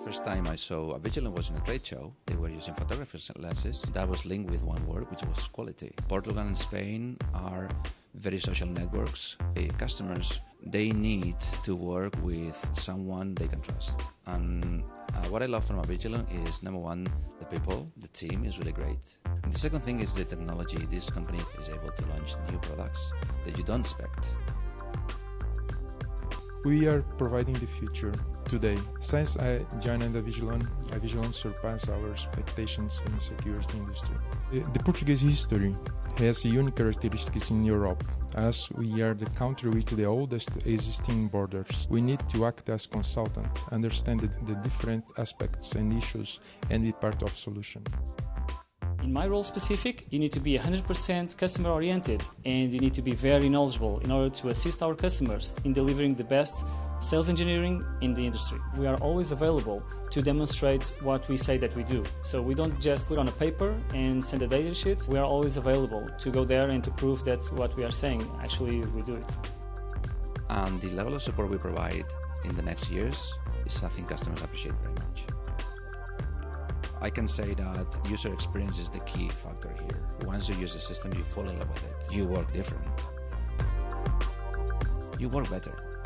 First time I saw Avigilon was in a trade show. They were using photographer's lenses. That was linked with one word, which was quality. Portugal and Spain are very social networks. The customers, they need to work with someone they can trust. And what I love from Avigilon is, number one, the people, the team is really great. And the second thing is the technology. This company is able to launch new products that you don't expect. We are providing the future today. Since I joined Avigilon surpassed our expectations in the security industry. The Portuguese history has unique characteristics in Europe, as we are the country with the oldest existing borders. We need to act as consultants, understand the different aspects and issues, and be part of solution. In my role specific, you need to be 100% customer oriented, and you need to be very knowledgeable in order to assist our customers in delivering the best sales engineering in the industry. We are always available to demonstrate what we say that we do. So we don't just put on a paper and send a data sheet. We are always available to go there and to prove that what we are saying, actually we do it. And the level of support we provide in the next years is something customers appreciate very much. I can say that user experience is the key factor here. Once you use the system, you fall in love with it. You work different. You work better.